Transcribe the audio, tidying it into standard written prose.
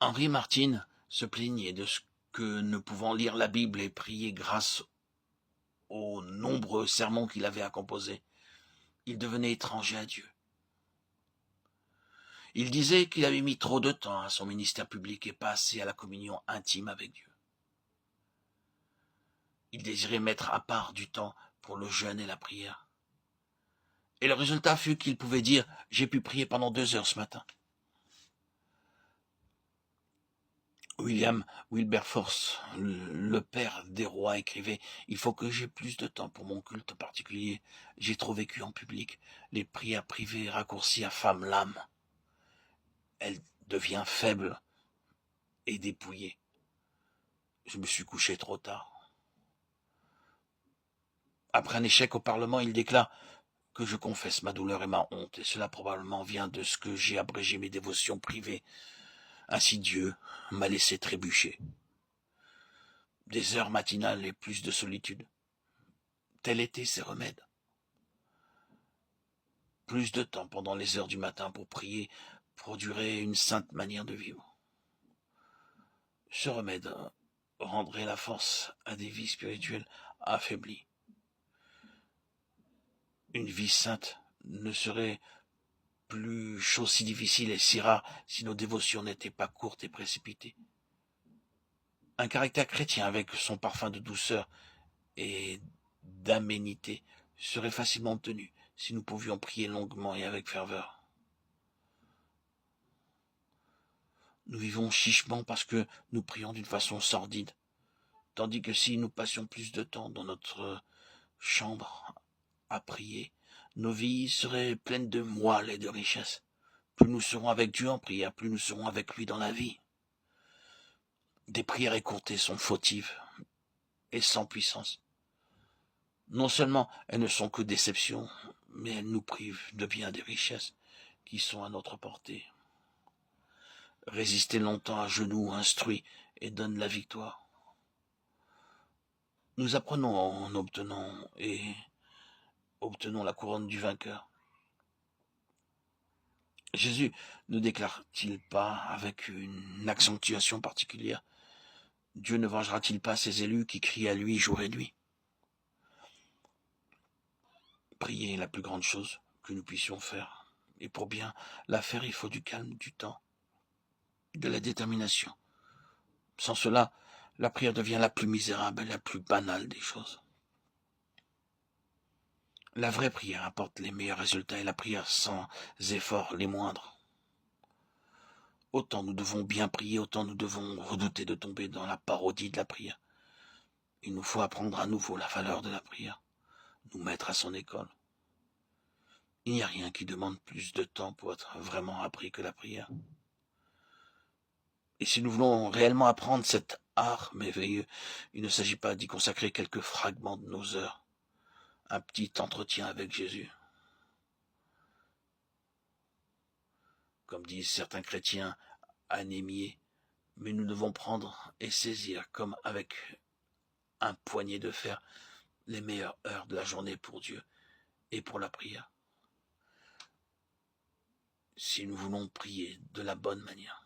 Henri Martin se plaignait de ce que, ne pouvant lire la Bible et prier grâce aux nombreux sermons qu'il avait à composer, il devenait étranger à Dieu. Il disait qu'il avait mis trop de temps à son ministère public et pas assez à la communion intime avec Dieu. Il désirait mettre à part du temps pour le jeûne et la prière. Et le résultat fut qu'il pouvait dire « J'ai pu prier pendant 2 heures ce matin ». William Wilberforce, le père des rois, écrivait « Il faut que j'ai plus de temps pour mon culte particulier. J'ai trop vécu en public. Les prières privées raccourcies affament l'âme. Elle devient faible et dépouillée. Je me suis couché trop tard. » Après un échec au Parlement, il déclare « Que je confesse ma douleur et ma honte, et cela probablement vient de ce que j'ai abrégé mes dévotions privées. Ainsi Dieu m'a laissé trébucher. » Des heures matinales et plus de solitude. Tels étaient ses remèdes. Plus de temps pendant les heures du matin pour prier produirait une sainte manière de vivre. Ce remède rendrait la force à des vies spirituelles affaiblies. Une vie sainte ne serait plus chose si difficile et si rare si nos dévotions n'étaient pas courtes et précipitées. Un caractère chrétien avec son parfum de douceur et d'aménité serait facilement obtenu si nous pouvions prier longuement et avec ferveur. Nous vivons chichement parce que nous prions d'une façon sordide, tandis que si nous passions plus de temps dans notre chambre à prier, nos vies seraient pleines de moelle et de richesse. Plus nous serons avec Dieu en prière, plus nous serons avec lui dans la vie. Des prières écourtées sont fautives et sans puissance. Non seulement elles ne sont que déceptions, mais elles nous privent de bien des richesses qui sont à notre portée. Résister longtemps à genoux instruit et donne la victoire. Nous apprenons en obtenant la couronne du vainqueur. Jésus ne déclare-t-il pas avec une accentuation particulière « Dieu ne vengera-t-il pas ses élus qui crient à lui jour et nuit ?» Prier est la plus grande chose que nous puissions faire. Et pour bien la faire, il faut du calme, du temps, de la détermination. Sans cela, la prière devient la plus misérable et la plus banale des choses. La vraie prière apporte les meilleurs résultats et la prière sans effort les moindres. Autant nous devons bien prier, autant nous devons redouter de tomber dans la parodie de la prière. Il nous faut apprendre à nouveau la valeur de la prière, nous mettre à son école. Il n'y a rien qui demande plus de temps pour être vraiment appris que la prière. Et si nous voulons réellement apprendre cet art merveilleux, il ne s'agit pas d'y consacrer quelques fragments de nos heures, un petit entretien avec Jésus. Comme disent certains chrétiens anémiés, mais nous devons prendre et saisir, comme avec un poignet de fer, les meilleures heures de la journée pour Dieu et pour la prière. Si nous voulons prier de la bonne manière.